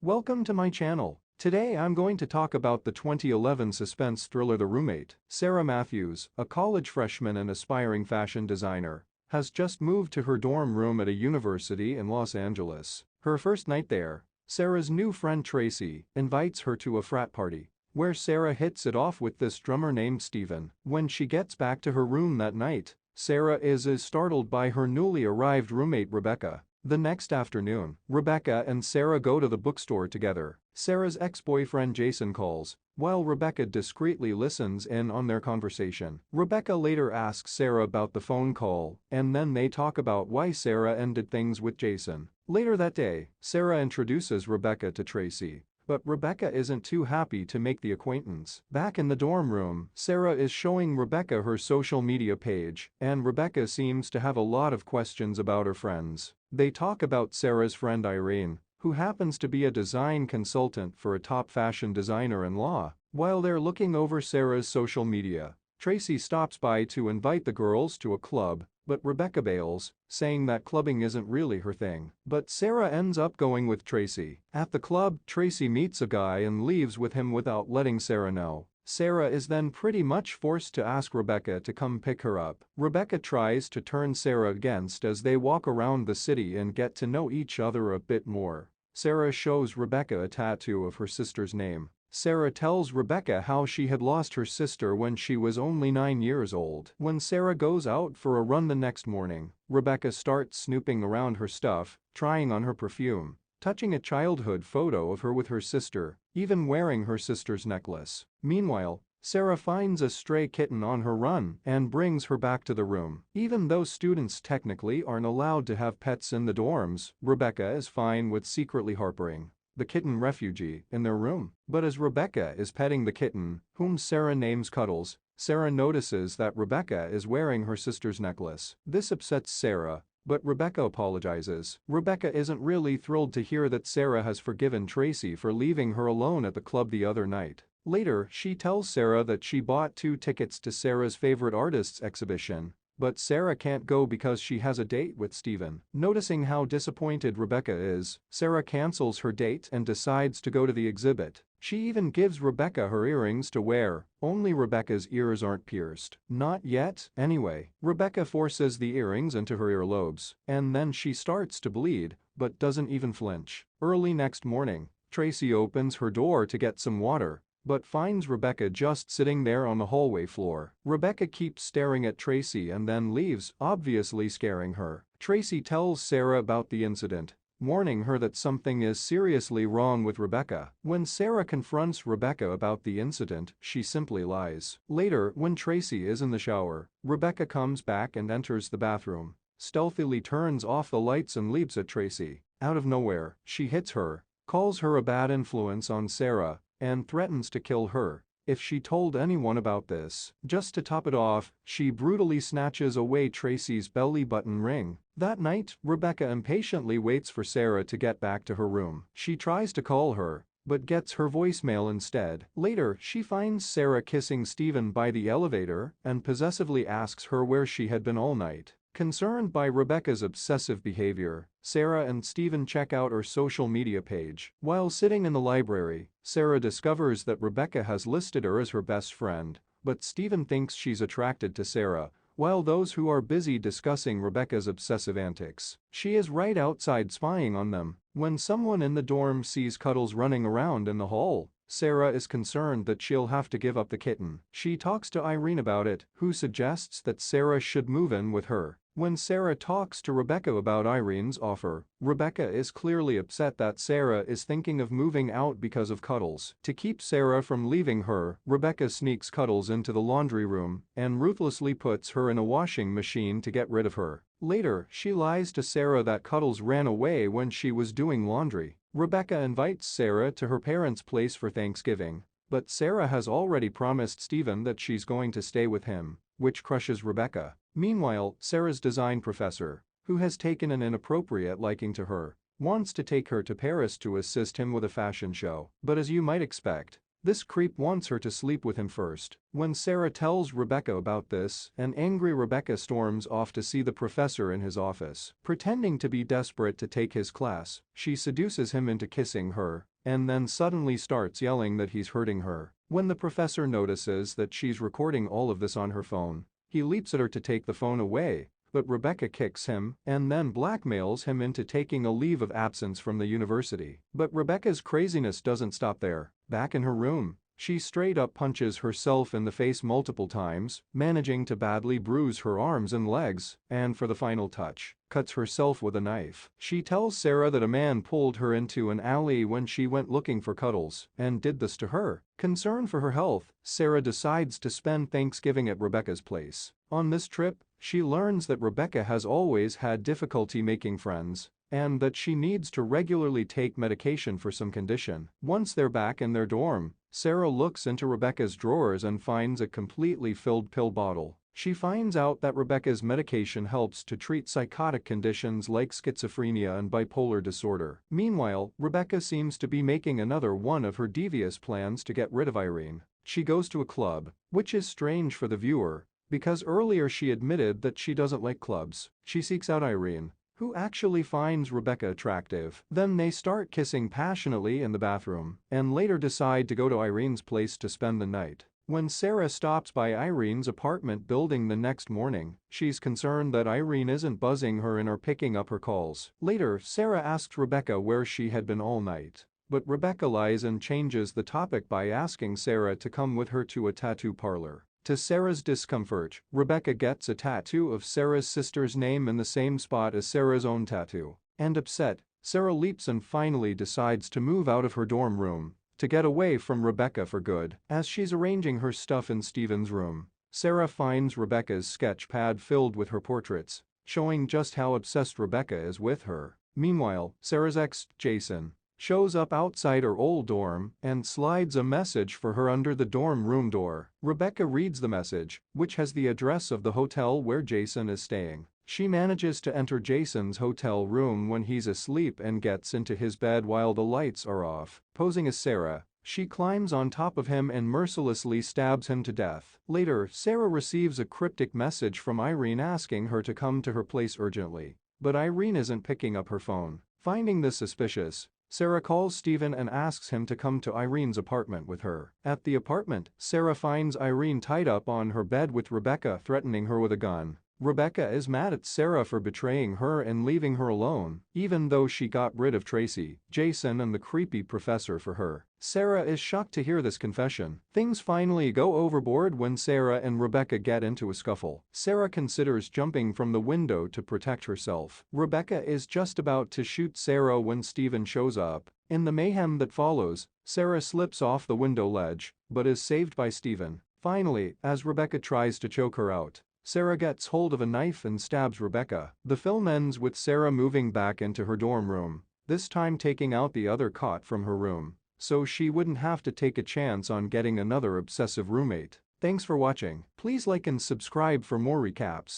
Welcome to my channel. Today I'm going to talk about the 2011 suspense thriller The Roommate. Sarah Matthews, a college freshman and aspiring fashion designer, has just moved to her dorm room at a university in Los Angeles. Her first night there, Sarah's new friend Tracy invites her to a frat party, where Sarah hits it off with this drummer named Steven. When she gets back to her room that night, Sarah is as startled by her newly arrived roommate Rebecca. The next afternoon, Rebecca and Sarah go to the bookstore together. Sarah's ex-boyfriend Jason calls, while Rebecca discreetly listens in on their conversation. Rebecca later asks Sarah about the phone call, and then they talk about why Sarah ended things with Jason. Later that day, Sarah introduces Rebecca to Tracy, but Rebecca isn't too happy to make the acquaintance. Back in the dorm room, Sarah is showing Rebecca her social media page, and Rebecca seems to have a lot of questions about her friends. They talk about Sarah's friend Irene, who happens to be a design consultant for a top fashion designer-in-law. While they're looking over Sarah's social media, Tracy stops by to invite the girls to a club, but Rebecca bails, saying that clubbing isn't really her thing. But Sarah ends up going with Tracy. At the club, Tracy meets a guy and leaves with him without letting Sarah know. Sarah is then pretty much forced to ask Rebecca to come pick her up. Rebecca tries to turn Sarah against as they walk around the city and get to know each other a bit more. Sarah shows Rebecca a tattoo of her sister's name. Sarah tells Rebecca how she had lost her sister when she was only 9 years old. When Sarah goes out for a run the next morning, Rebecca starts snooping around her stuff, trying on her perfume, touching a childhood photo of her with her sister, even wearing her sister's necklace. Meanwhile, Sarah finds a stray kitten on her run and brings her back to the room. Even though students technically aren't allowed to have pets in the dorms, Rebecca is fine with secretly harboring the kitten refugee in their room. But as Rebecca is petting the kitten, whom Sarah names Cuddles, Sarah notices that Rebecca is wearing her sister's necklace. This upsets Sarah, but Rebecca apologizes. Rebecca isn't really thrilled to hear that Sarah has forgiven Tracy for leaving her alone at the club the other night. Later, she tells Sarah that she bought 2 tickets to Sarah's favorite artist's exhibition, but Sarah can't go because she has a date with Steven. Noticing how disappointed Rebecca is, Sarah cancels her date and decides to go to the exhibit. She even gives Rebecca her earrings to wear, only Rebecca's ears aren't pierced. Not yet, anyway. Rebecca forces the earrings into her earlobes, and then she starts to bleed, but doesn't even flinch. Early next morning, Tracy opens her door to get some water, but finds Rebecca just sitting there on the hallway floor. Rebecca keeps staring at Tracy and then leaves, obviously scaring her. Tracy tells Sarah about the incident, warning her that something is seriously wrong with Rebecca. When Sarah confronts Rebecca about the incident, she simply lies. Later, when Tracy is in the shower, Rebecca comes back and enters the bathroom, stealthily turns off the lights and leaps at Tracy. Out of nowhere, she hits her, calls her a bad influence on Sarah, and threatens to kill her if she told anyone about this. Just to top it off, she brutally snatches away Tracy's belly button ring. That night, Rebecca impatiently waits for Sarah to get back to her room. She tries to call her, but gets her voicemail instead. Later, she finds Sarah kissing Steven by the elevator and possessively asks her where she had been all night. Concerned by Rebecca's obsessive behavior, Sarah and Steven check out her social media page. While sitting in the library, Sarah discovers that Rebecca has listed her as her best friend, but Steven thinks she's attracted to Sarah, while those who are busy discussing Rebecca's obsessive antics. She is right outside spying on them. When someone in the dorm sees Cuddles running around in the hall, Sarah is concerned that she'll have to give up the kitten. She talks to Irene about it, who suggests that Sarah should move in with her. When Sarah talks to Rebecca about Irene's offer, Rebecca is clearly upset that Sarah is thinking of moving out because of Cuddles. To keep Sarah from leaving her, Rebecca sneaks Cuddles into the laundry room and ruthlessly puts her in a washing machine to get rid of her. Later, she lies to Sarah that Cuddles ran away when she was doing laundry. Rebecca invites Sarah to her parents' place for Thanksgiving, but Sarah has already promised Steven that she's going to stay with him, which crushes Rebecca. Meanwhile, Sarah's design professor, who has taken an inappropriate liking to her, wants to take her to Paris to assist him with a fashion show. But as you might expect, This creep wants her to sleep with him first. When Sarah tells Rebecca about this, an angry Rebecca storms off to see the professor in his office. Pretending to be desperate to take his class, she seduces him into kissing her, and then suddenly starts yelling that he's hurting her. When the professor notices that she's recording all of this on her phone, he leaps at her to take the phone away, but Rebecca kicks him and then blackmails him into taking a leave of absence from the university. But Rebecca's craziness doesn't stop there. Back in her room, she straight up punches herself in the face multiple times, managing to badly bruise her arms and legs, and for the final touch, cuts herself with a knife. She tells Sarah that a man pulled her into an alley when she went looking for cuddles and did this to her. Concerned for her health, Sarah decides to spend Thanksgiving at Rebecca's place. On this trip, she learns that Rebecca has always had difficulty making friends, and that she needs to regularly take medication for some condition. Once they're back in their dorm, Sarah looks into Rebecca's drawers and finds a completely filled pill bottle. She finds out that Rebecca's medication helps to treat psychotic conditions like schizophrenia and bipolar disorder. Meanwhile, Rebecca seems to be making another one of her devious plans to get rid of Irene. She goes to a club, which is strange for the viewer, because earlier she admitted that she doesn't like clubs. She seeks out Irene, who actually finds Rebecca attractive. Then they start kissing passionately in the bathroom, and later decide to go to Irene's place to spend the night. When Sarah stops by Irene's apartment building the next morning, she's concerned that Irene isn't buzzing her and or picking up her calls. Later, Sarah asks Rebecca where she had been all night, but Rebecca lies and changes the topic by asking Sarah to come with her to a tattoo parlor. To Sarah's discomfort, Rebecca gets a tattoo of Sarah's sister's name in the same spot as Sarah's own tattoo. And upset, Sarah leaps and finally decides to move out of her dorm room to get away from Rebecca for good. As she's arranging her stuff in Steven's room, Sarah finds Rebecca's sketch pad filled with her portraits, showing just how obsessed Rebecca is with her. Meanwhile, Sarah's ex, Jason, shows up outside her old dorm and slides a message for her under the dorm room door. Rebecca reads the message, which has the address of the hotel where Jason is staying. She manages to enter Jason's hotel room when he's asleep and gets into his bed while the lights are off. Posing as Sarah, she climbs on top of him and mercilessly stabs him to death. Later, Sarah receives a cryptic message from Irene asking her to come to her place urgently, but Irene isn't picking up her phone. Finding this suspicious, Sarah calls Steven and asks him to come to Irene's apartment with her. At the apartment, Sarah finds Irene tied up on her bed with Rebecca threatening her with a gun. Rebecca is mad at Sarah for betraying her and leaving her alone, even though she got rid of Tracy, Jason and the creepy professor for her. Sarah is shocked to hear this confession. Things finally go overboard when Sarah and Rebecca get into a scuffle. Sarah considers jumping from the window to protect herself. Rebecca is just about to shoot Sarah when Steven shows up. In the mayhem that follows, Sarah slips off the window ledge, but is saved by Steven. Finally, as Rebecca tries to choke her out, Sarah gets hold of a knife and stabs Rebecca. The film ends with Sarah moving back into her dorm room, this time taking out the other cot from her room, so she wouldn't have to take a chance on getting another obsessive roommate. Thanks for watching. Please like and subscribe for more recaps.